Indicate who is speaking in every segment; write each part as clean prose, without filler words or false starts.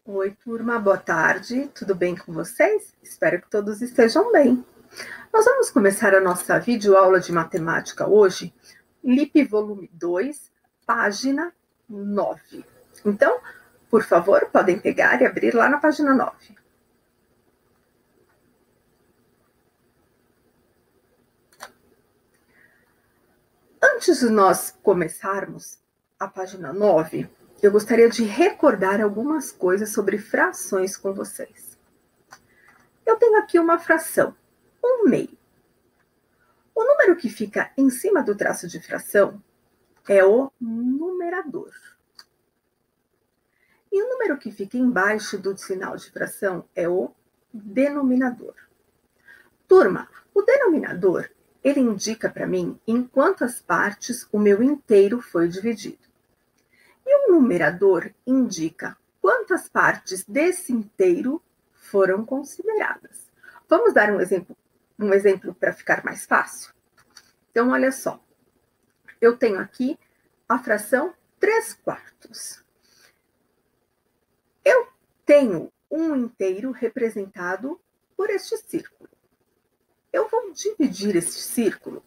Speaker 1: Oi, turma, boa tarde. Tudo bem com vocês? Espero que todos estejam bem. Nós vamos começar a nossa videoaula de matemática hoje, LIP volume 2, página 9. Então, por favor, podem pegar e abrir lá na página 9. Antes de nós começarmos a página 9, eu gostaria de recordar algumas coisas sobre frações com vocês. Eu tenho aqui uma fração, 1/2. O número que fica em cima do traço de fração é o numerador. E o número que fica embaixo do sinal de fração é o denominador. Turma, o denominador, ele indica para mim em quantas partes o meu inteiro foi dividido. E o numerador indica quantas partes desse inteiro foram consideradas. Vamos dar um exemplo para ficar mais fácil? Então, olha só. Eu tenho aqui a fração 3/4. Eu tenho um inteiro representado por este círculo. Eu vou dividir este círculo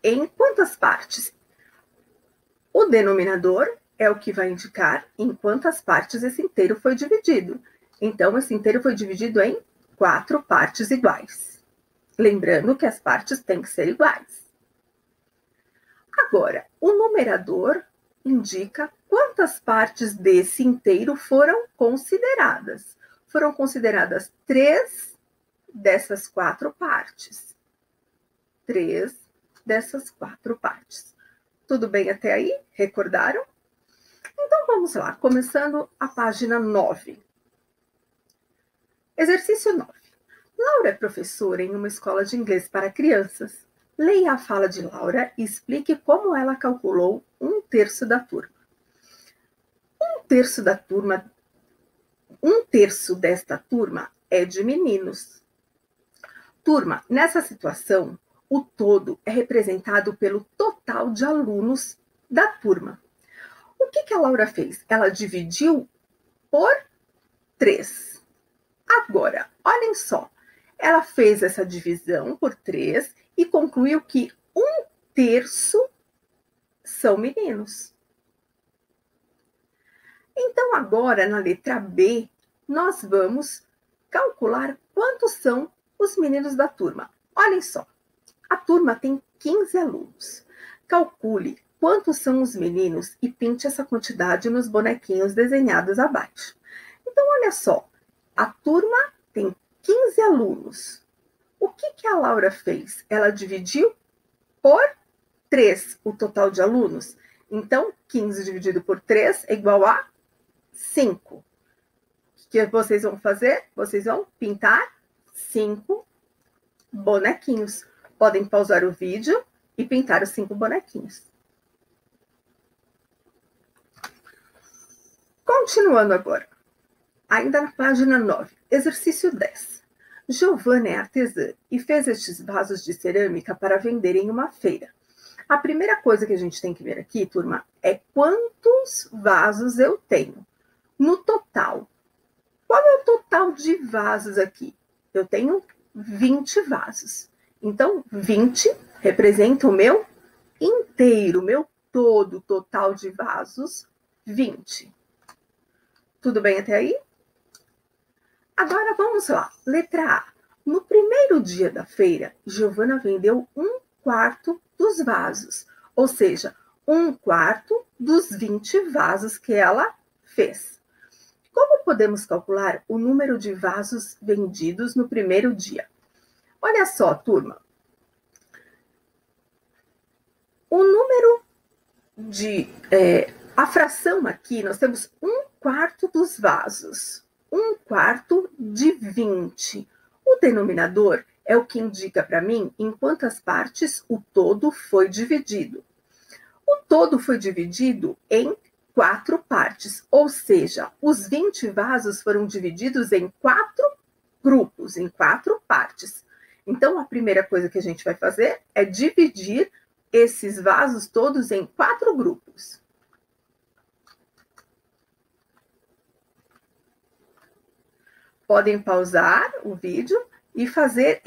Speaker 1: em quantas partes? O denominador é o que vai indicar em quantas partes esse inteiro foi dividido. Então, esse inteiro foi dividido em 4 partes iguais. Lembrando que as partes têm que ser iguais. Agora, o numerador indica quantas partes desse inteiro foram consideradas. Foram consideradas 3 dessas 4 partes. 3 dessas 4 partes. Tudo bem até aí? Recordaram? Então, vamos lá, começando a página 9. Exercício 9. Laura é professora em uma escola de inglês para crianças. Leia a fala de Laura e explique como ela calculou 1/3 da turma. 1/3 da turma, 1/3 desta turma é de meninos. Turma, nessa situação, o todo é representado pelo total de alunos da turma. O que a Laura fez? Ela dividiu por 3. Agora, olhem só. Ela fez essa divisão por 3 e concluiu que 1/3 são meninos. Então, agora, na letra B, nós vamos calcular quantos são os meninos da turma. Olhem só. A turma tem 15 alunos. Calcule quantos são os meninos e pinte essa quantidade nos bonequinhos desenhados abaixo. Então, olha só. A turma tem 15 alunos. O que a Laura fez? Ela dividiu por 3 o total de alunos. Então, 15 dividido por 3 é igual a 5. O que vocês vão fazer? Vocês vão pintar 5 bonequinhos. Podem pausar o vídeo e pintar os 5 bonequinhos. Continuando agora. Ainda na página 9, exercício 10. Giovana é artesã e fez estes vasos de cerâmica para vender em uma feira. A primeira coisa que a gente tem que ver aqui, turma, é quantos vasos eu tenho no total. Qual é o total de vasos aqui? Eu tenho 20 vasos. Então, 20 representa o meu inteiro, meu todo, total de vasos, 20. Tudo bem até aí? Agora vamos lá. Letra A. No primeiro dia da feira, Giovana vendeu 1/4 dos vasos, ou seja, 1/4 dos 20 vasos que ela fez. Como podemos calcular o número de vasos vendidos no primeiro dia? Olha só, turma. O número de... a fração aqui, nós temos 1/4 dos vasos. 1/4 de 20. O denominador é o que indica para mim em quantas partes o todo foi dividido. O todo foi dividido em 4 partes, ou seja, os 20 vasos foram divididos em 4 grupos, em 4 partes. Então, a primeira coisa que a gente vai fazer é dividir esses vasos todos em 4 grupos. Podem pausar o vídeo e fazer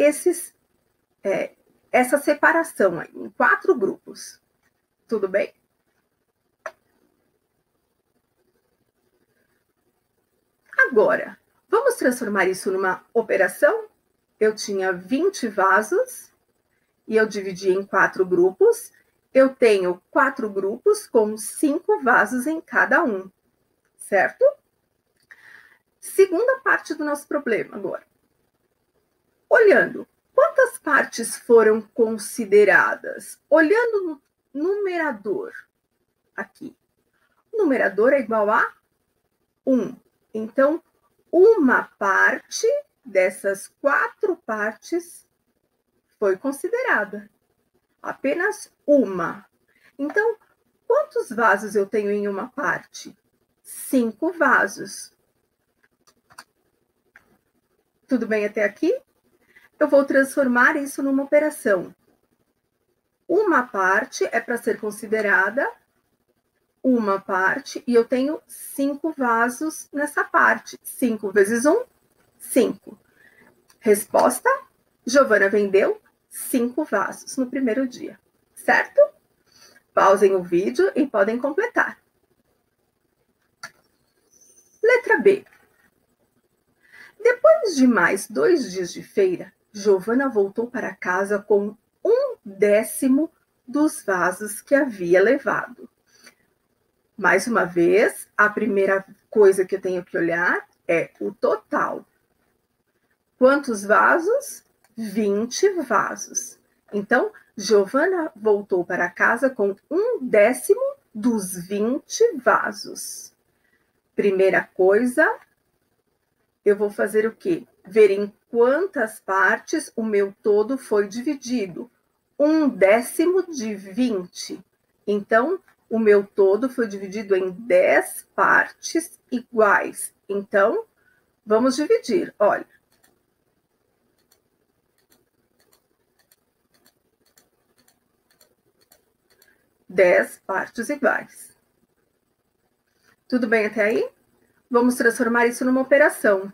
Speaker 1: essa separação aí, em 4 grupos. Tudo bem? Agora, vamos transformar isso numa operação? Eu tinha 20 vasos e eu dividi em 4 grupos. Eu tenho 4 grupos com 5 vasos em cada um, certo? Segunda parte do nosso problema agora. Olhando, quantas partes foram consideradas? Olhando no numerador, aqui. O numerador é igual a 1. Então, uma parte dessas 4 partes foi considerada. Apenas uma. Então, quantos vasos eu tenho em uma parte? 5 vasos. Tudo bem até aqui? Eu vou transformar isso numa operação. Uma parte é para ser considerada uma parte, e eu tenho 5 vasos nessa parte. 5 vezes 1, 5. Resposta: Giovana vendeu 5 vasos no primeiro dia, certo? Pausem o vídeo e podem completar. Letra B. Depois de mais 2 dias de feira, Giovana voltou para casa com 1/10 dos vasos que havia levado. Mais uma vez, a primeira coisa que eu tenho que olhar é o total. Quantos vasos? 20 vasos. Então, Giovana voltou para casa com 1/10 dos 20 vasos. Primeira coisa, eu vou fazer o quê? Ver em quantas partes o meu todo foi dividido. 1/10 de 20. Então, o meu todo foi dividido em 10 partes iguais. Então, vamos dividir. Olha. Dez partes iguais. Tudo bem até aí? Vamos transformar isso numa operação.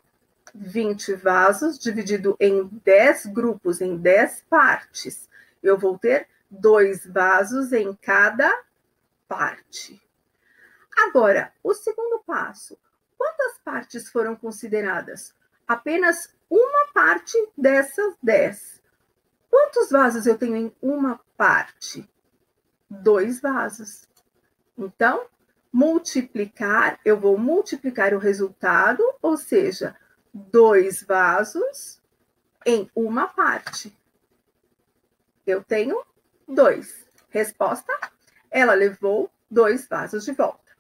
Speaker 1: 20 vasos dividido em 10 grupos, em 10 partes. Eu vou ter 2 vasos em cada parte. Agora, o segundo passo. Quantas partes foram consideradas? Apenas uma parte dessas 10. Quantos vasos eu tenho em uma parte? 2 vasos. Então, eu vou multiplicar o resultado, ou seja, 2 vasos em uma parte. Eu tenho 2. Resposta: ela levou 2 vasos de volta.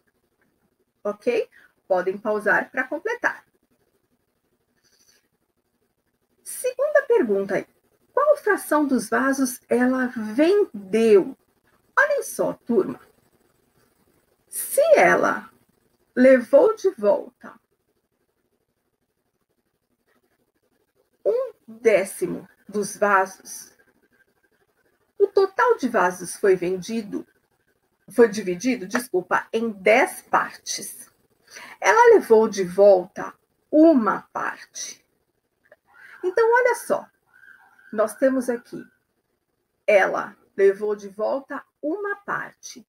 Speaker 1: Ok? Podem pausar para completar. Segunda pergunta aí. Qual fração dos vasos ela vendeu? Olhem só, turma. Se ela levou de volta 1/10 dos vasos, o total de vasos foi dividido, em 10 partes. Ela levou de volta uma parte. Então, olha só. Nós temos aqui, ela levou de volta uma parte.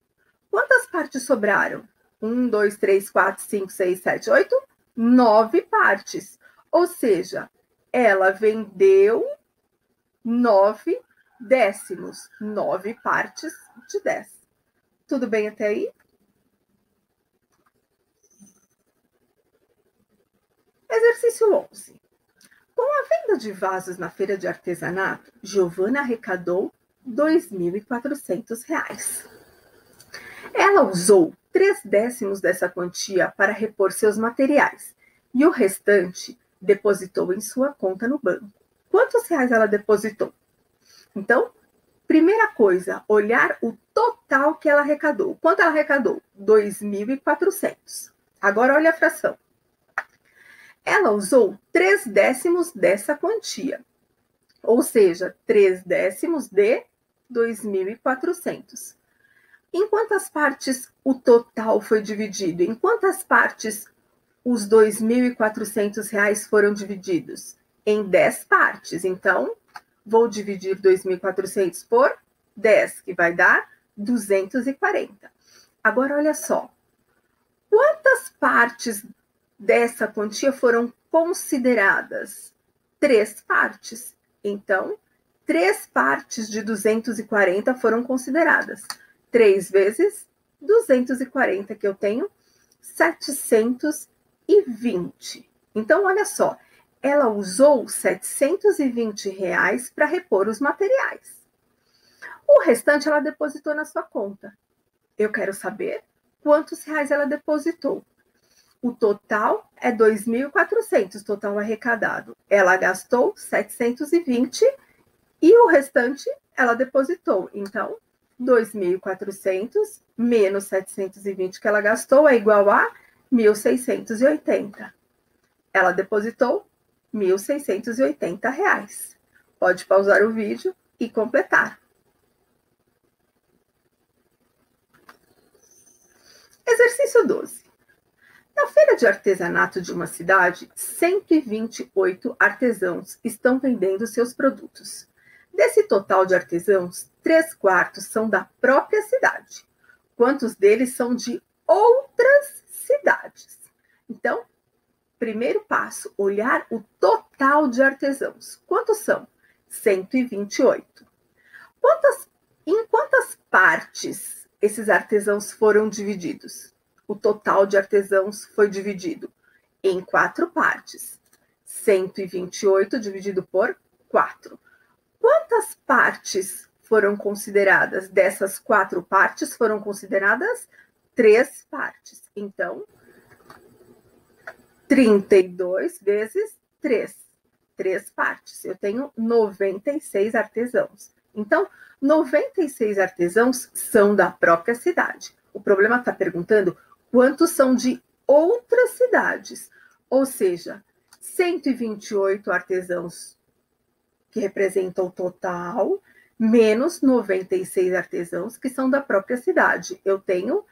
Speaker 1: Quantas partes sobraram? 1, 2, 3, 4, 5, 6, 7, 8, 9 partes. Ou seja, ela vendeu 9/10, 9 partes de 10. Tudo bem até aí? Exercício 11. Com a venda de vasos na feira de artesanato, Giovana arrecadou R$ 2.400. Ela usou 3/10 dessa quantia para repor seus materiais e o restante depositou em sua conta no banco. Quantos reais ela depositou? Então, primeira coisa, olhar o total que ela arrecadou. Quanto ela arrecadou? 2.400. Agora, olha a fração. Ela usou 3/10 dessa quantia, ou seja, 3/10 de 2.400. Em quantas partes o total foi dividido? Em quantas partes os R$ 2.400 foram divididos? Em 10 partes. Então, vou dividir 2.400 por 10, que vai dar 240. Agora, olha só. Quantas partes dessa quantia foram consideradas? 3 partes. Então, 3 partes de 240 foram consideradas. 3 vezes 240, que eu tenho 720. Então, olha só, ela usou R$ 720 para repor os materiais. O restante ela depositou na sua conta. Eu quero saber quantos reais ela depositou. O total é 2.400, total arrecadado. Ela gastou 720 e o restante ela depositou. Então, 2.400 menos 720 que ela gastou é igual a 1.680. Ela depositou R$ 1.680. Pode pausar o vídeo e completar. Exercício 12. Na feira de artesanato de uma cidade, 128 artesãos estão vendendo seus produtos. Desse total de artesãos, 3/4 são da própria cidade. Quantos deles são de outras cidades? Então, primeiro passo, olhar o total de artesãos. Quantos são? 128. Em quantas partes esses artesãos foram divididos? O total de artesãos foi dividido em 4 partes. 128 dividido por 4. Quantas partes foram consideradas? Dessas 4 partes foram consideradas 3 partes. Então, 32 vezes 3. 3 partes. Eu tenho 96 artesãos. Então, 96 artesãos são da própria cidade. O problema está perguntando quantos são de outras cidades. Ou seja, 128 artesãos que representam o total, menos 96 artesãos que são da própria cidade. Eu tenho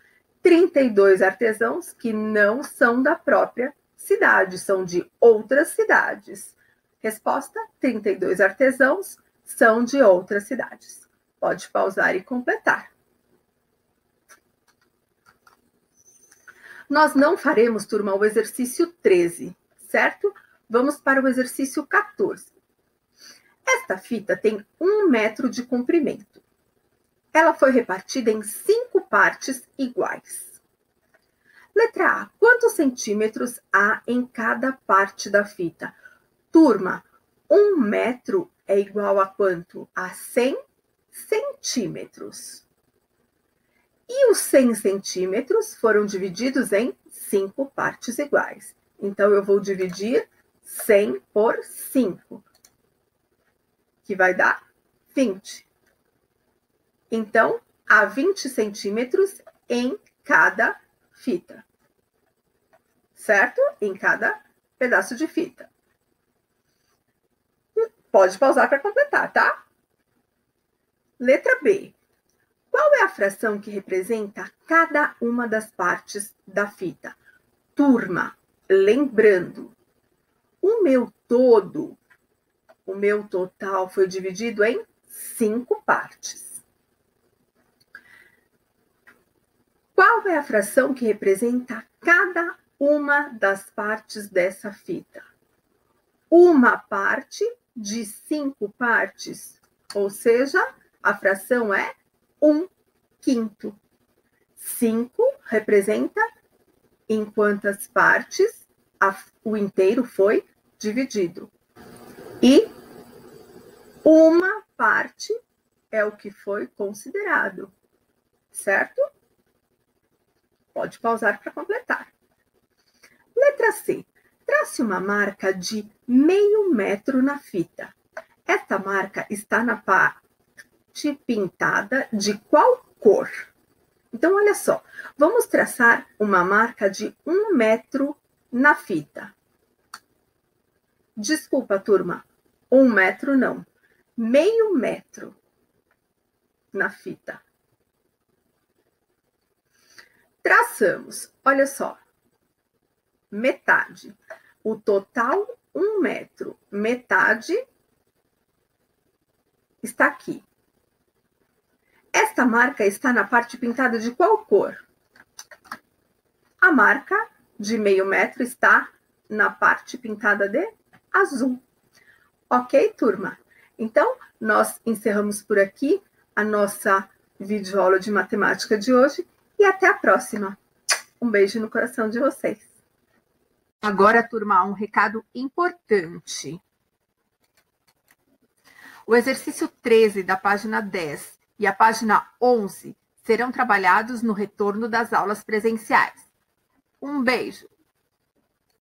Speaker 1: 32 artesãos que não são da própria cidade, são de outras cidades. Resposta: 32 artesãos são de outras cidades. Pode pausar e completar. Nós não faremos, turma, o exercício 13, certo? Vamos para o exercício 14. Esta fita tem 1 metro de comprimento. Ela foi repartida em 5 partes iguais. Letra A. Quantos centímetros há em cada parte da fita? Turma, 1 metro é igual a quanto? A 100 centímetros. E os 100 centímetros foram divididos em 5 partes iguais. Então, eu vou dividir 100 por 5, que vai dar 20. Então, há 20 centímetros em cada fita. Certo? Em cada pedaço de fita. Pode pausar para completar, tá? Letra B. Qual é a fração que representa cada uma das partes da fita? Turma, lembrando, o meu total foi dividido em 5 partes. Qual é a fração que representa cada uma das partes dessa fita? Uma parte de 5 partes, ou seja, a fração é 1/5. 5 representa em quantas partes o inteiro foi dividido. E uma parte é o que foi considerado, certo? Pode pausar para completar. Letra C. Trace uma marca de meio metro na fita. Esta marca está na parte pintada de qual cor? Então, olha só. Vamos traçar uma marca de 1 metro na fita. Desculpa, turma. 1 metro não. Meio metro na fita. Traçamos. Olha só. metade. O total, 1 metro. Metade está aqui. Esta marca está na parte pintada de qual cor? A marca de meio metro está na parte pintada de azul. Ok, turma? Então, nós encerramos por aqui a nossa videoaula de matemática de hoje e até a próxima. Um beijo no coração de vocês. Agora, turma, um recado importante. O exercício 13 da página 10 e a página 11 serão trabalhados no retorno das aulas presenciais. Um beijo!